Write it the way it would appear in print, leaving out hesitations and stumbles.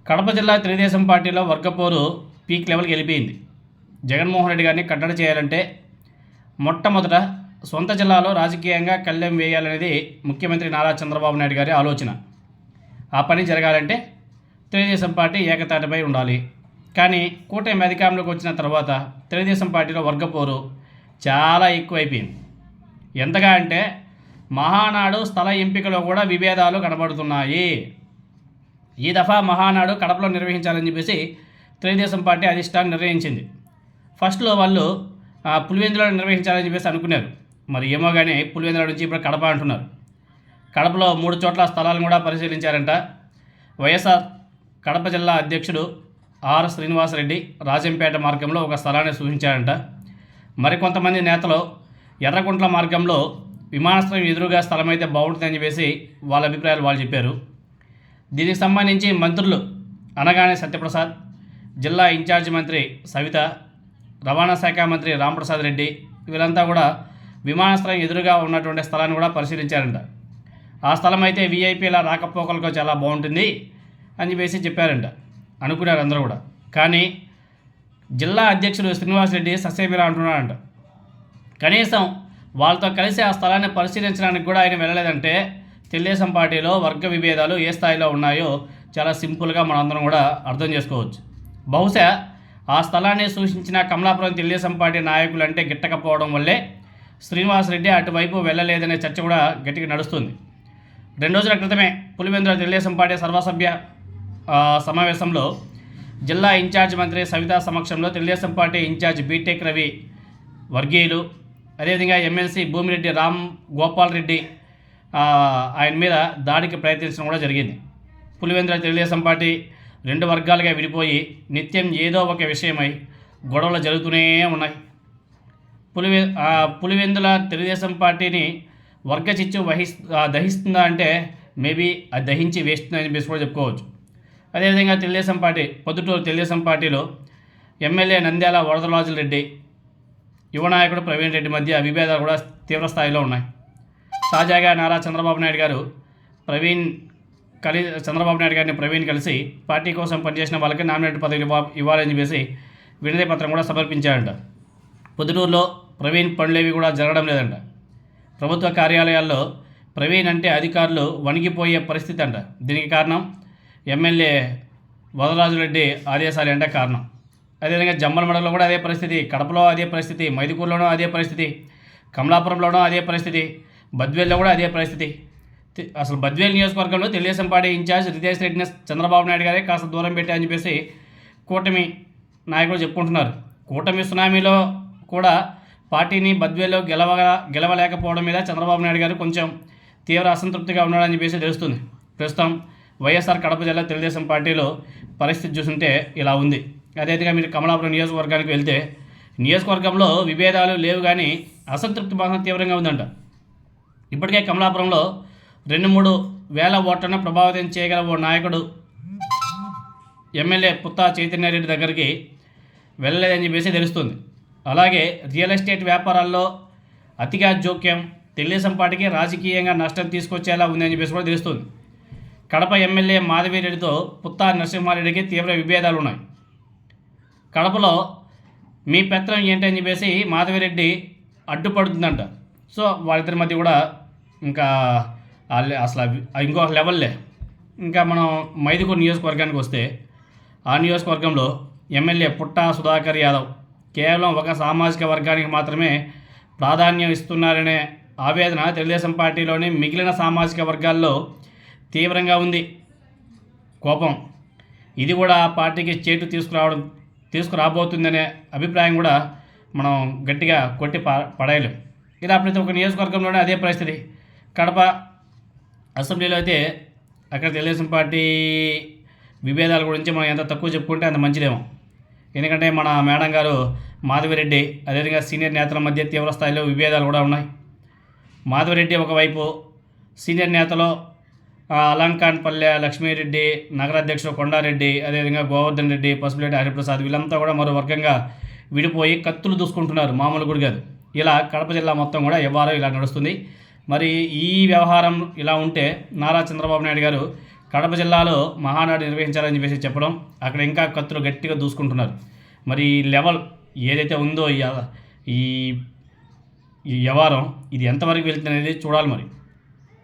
కడప జిల్లా తెలుగుదేశం పార్టీలో వర్గపోరు పీక్ లెవెల్కి వెళ్ళిపోయింది. జగన్మోహన్ రెడ్డి గారిని కట్టడి చేయాలంటే మొట్టమొదట సొంత జిల్లాలో రాజకీయంగా కళ్ళెం వేయాలనేది ముఖ్యమంత్రి నారా చంద్రబాబు నాయుడు గారి ఆలోచన. ఆ పని జరగాలంటే తెలుగుదేశం పార్టీ ఏకతాటిపై ఉండాలి. కానీ కూటమి అధికారంలోకి వచ్చిన తర్వాత తెలుగుదేశం పార్టీలో వర్గపోరు చాలా ఎక్కువైపోయింది. ఎంతగా అంటే మహానాడు స్థల ఎంపికలో కూడా విభేదాలు కనబడుతున్నాయి. ఈ దఫా మహానాడు కడపలో నిర్వహించాలని చెప్పేసి తెలుగుదేశం పార్టీ అధిష్టానం నిర్ణయించింది. ఫస్ట్లో వాళ్ళు పులివెందులో నిర్వహించాలని చెప్పేసి అనుకున్నారు. మరి ఏమో కానీ పులివెందుల నుంచి ఇప్పుడు కడప అంటున్నారు. కడపలో 3 చోట్ల స్థలాలను కూడా పరిశీలించారంట. వైఎస్ఆర్ కడప జిల్లా అధ్యక్షుడు ఆర్ శ్రీనివాసరెడ్డి రాజంపేట మార్గంలో ఒక స్థలాన్ని సూచించారంట. మరికొంతమంది నేతలు ఎర్రగుంట్ల మార్గంలో విమానాశ్రయం ఎదురుగా స్థలం అయితే బాగుంటుందని చెప్పేసి వాళ్ళ అభిప్రాయాలు వాళ్ళు చెప్పారు. దీనికి సంబంధించి మంత్రులు అనగానే సత్యప్రసాద్, జిల్లా ఇన్ఛార్జి మంత్రి సవిత, రవాణా శాఖ మంత్రి రాంప్రసాద్ రెడ్డి వీళ్ళంతా కూడా విమానాశ్రయం ఎదురుగా ఉన్నటువంటి స్థలాన్ని కూడా పరిశీలించారంట. ఆ స్థలం అయితే వీఐపీల రాకపోకలకు చాలా బాగుంటుంది అని చెప్పేసి చెప్పారంట. అనుకున్నారు అందరూ కూడా. కానీ జిల్లా అధ్యక్షుడు శ్రీనివాసరెడ్డి ససేమిరా అంటున్నాడంట. కనీసం వాళ్ళతో కలిసి ఆ స్థలాన్ని పరిశీలించడానికి కూడా ఆయన వెళ్ళలేదంటే తెలుగుదేశం పార్టీలో వర్గ విభేదాలు ఏ స్థాయిలో ఉన్నాయో చాలా సింపుల్గా మనందరం కూడా అర్థం చేసుకోవచ్చు. బహుశా ఆ స్థలాన్ని సూచించిన కమలాపురం తెలుగుదేశం పార్టీ నాయకులు అంటే గిట్టకపోవడం వల్లే శ్రీనివాసరెడ్డి అటువైపు వెళ్ళలేదనే చర్చ కూడా గట్టిగా నడుస్తుంది. 2 రోజుల క్రితమే పులివెందుల తెలుగుదేశం పార్టీ సర్వసభ్య సమావేశంలో జిల్లా ఇన్ఛార్జ్ మంత్రి సవిత సమక్షంలో Telugu Desam party incharge BTech Ravi వర్గీయులు, అదేవిధంగా ఎమ్మెల్సీ భూమిరెడ్డి రామ్ గోపాల్ రెడ్డి ఆయన మీద దాడికి ప్రయత్నించడం కూడా జరిగింది. పులివెందుల తెలుగుదేశం పార్టీ 2 వర్గాలుగా విడిపోయి నిత్యం ఏదో ఒక విషయమై గొడవలు జరుగుతూనే ఉన్నాయి. పులివెందుల తెలుగుదేశం పార్టీని వర్గ చిచ్చు దహిస్తుందా అంటే మేబీ అది దహించి వేస్తుందని చెప్పేసి కూడా చెప్పుకోవచ్చు. అదేవిధంగా తెలుగుదేశం పార్టీ పొద్దుటూరు తెలుగుదేశం పార్టీలో ఎమ్మెల్యే నంద్యాల వరదరాజుల రెడ్డి, యువ నాయకుడు ప్రవీణ్ రెడ్డి మధ్య విభేదాలు కూడా తీవ్ర స్థాయిలో ఉన్నాయి. తాజాగా నారా చంద్రబాబు నాయుడు గారిని ప్రవీణ్ కలిసి పార్టీ కోసం పనిచేసిన వాళ్ళకి నామినేట్ పదవి ఇవ్వాలని చెప్పేసి వినతి పత్రం కూడా సమర్పించారంట. పొద్దుటూరులో ప్రవీణ్ పనులేవి కూడా జరగడం లేదంట. ప్రభుత్వ కార్యాలయాల్లో ప్రవీణ్ అంటే అధికారులు వణిగిపోయే పరిస్థితి అంట. దీనికి కారణం ఎమ్మెల్యే వరదరాజురెడ్డి ఆదేశాలు అంటే కారణం. అదేవిధంగా జమ్మలమడలో కూడా అదే పరిస్థితి, కడపలో అదే పరిస్థితి, మైదుకూరులోనూ అదే పరిస్థితి, కమలాపురంలోనూ అదే పరిస్థితి, బద్వేల్లో కూడా అదే పరిస్థితి. అసలు బద్వేల్ నియోజకవర్గంలో తెలుగుదేశం పార్టీ ఇన్ఛార్జ్ రితేష్ రెడ్డిని చంద్రబాబు నాయుడు గారే కాస్త దూరం పెట్టారని చెప్పేసి కూటమి నాయకులు చెప్పుకుంటున్నారు. కూటమి సునామీలో కూడా పార్టీని బద్వేల్లో గెలవలేకపోవడం మీద చంద్రబాబు నాయుడు గారు కొంచెం తీవ్ర అసంతృప్తిగా ఉన్నాడని చెప్పేసి తెలుస్తుంది. ప్రస్తుతం వైఎస్ఆర్ కడప జిల్లా తెలుగుదేశం పార్టీలో పరిస్థితి చూస్తుంటే ఇలా ఉంది. అదేవిధంగా మీరు కమలాపురం నియోజకవర్గానికి వెళ్తే నియోజకవర్గంలో విభేదాలు లేవు కానీ అసంతృప్తి బాగా తీవ్రంగా ఉందంట. ఇప్పటికే కమలాపురంలో 2-3 వేల ఓట్లను ప్రభావితం చేయగల ఓ నాయకుడు ఎమ్మెల్యే పుత్తా చైతన్యారెడ్డి దగ్గరికి వెళ్ళలేదని చెప్పేసి తెలుస్తుంది. అలాగే రియల్ ఎస్టేట్ వ్యాపారాల్లో అతిగా జోక్యం తెలుగుదేశం పార్టీకి రాజకీయంగా నష్టం తీసుకొచ్చేలా ఉందని చెప్పేసి కూడా తెలుస్తుంది. కడప ఎమ్మెల్యే మాధవిరెడ్డితో పుత్తా నరసింహారెడ్డికి తీవ్ర విభేదాలు ఉన్నాయి. కడపలో మీ పెత్తనం ఏంటని చెప్పేసి మాధవిరెడ్డి అడ్డుపడుతుందంట. సో వాళ్ళిద్దరి మధ్య కూడా ఇంకా అసలు ఇంకొక లెవెల్లే. ఇంకా మనం మైదుకూరు నియోజకవర్గానికి వస్తే ఆ నియోజకవర్గంలో ఎమ్మెల్యే పుట్టా సుధాకర్ యాదవ్ కేవలం ఒక సామాజిక వర్గానికి మాత్రమే ప్రాధాన్యం ఇస్తున్నారనే ఆవేదన తెలుగుదేశం పార్టీలోని మిగిలిన సామాజిక వర్గాల్లో తీవ్రంగా ఉంది. కోపం ఇది కూడా పార్టీకి చేటు తీసుకురాబోతుందనే అభిప్రాయం కూడా మనం గట్టిగా కొట్టి పడేయలేం. ఇలా ప్రతి ఒక్క నియోజకవర్గంలోనే అదే పరిస్థితి. కడప అసెంబ్లీలో అయితే అక్కడ తెలుగుదేశం పార్టీ విభేదాల గురించి మనం ఎంత తక్కువ చెప్పుకుంటే అంత మంచిదేమో. ఎందుకంటే మన మేడం గారు మాధవిరెడ్డి అదేవిధంగా సీనియర్ నేతల మధ్య తీవ్ర స్థాయిలో విభేదాలు కూడా ఉన్నాయి. మాధవిరెడ్డి ఒకవైపు, సీనియర్ నేతలో అలంకాన్పల్లె లక్ష్మీరెడ్డి, నగరాధ్యక్షుడు కొండారెడ్డి, అదేవిధంగా గోవర్ధన్ రెడ్డి, పసుపులేటి హరిప్రసాద్ వీళ్ళంతా కూడా మరో వర్గంగా విడిపోయి కత్తులు దూసుకుంటున్నారు. మామూలు కూడా కాదు. ఇలా కడప జిల్లా మొత్తం కూడా వ్యవహారం ఇలా నడుస్తుంది. మరి ఈ వ్యవహారం ఇలా ఉంటే నారా చంద్రబాబు నాయుడు గారు కడప జిల్లాలో మహానాడు నిర్వహించాలని చెప్పేసి చెప్పడం, అక్కడ ఇంకా కత్తులు గట్టిగా దూసుకుంటున్నారు. మరి ఈ లెవెల్ ఏదైతే ఉందో ఈ ఈ వ్యవహారం ఇది ఎంతవరకు వెళ్తుంది అనేది చూడాలి మరి.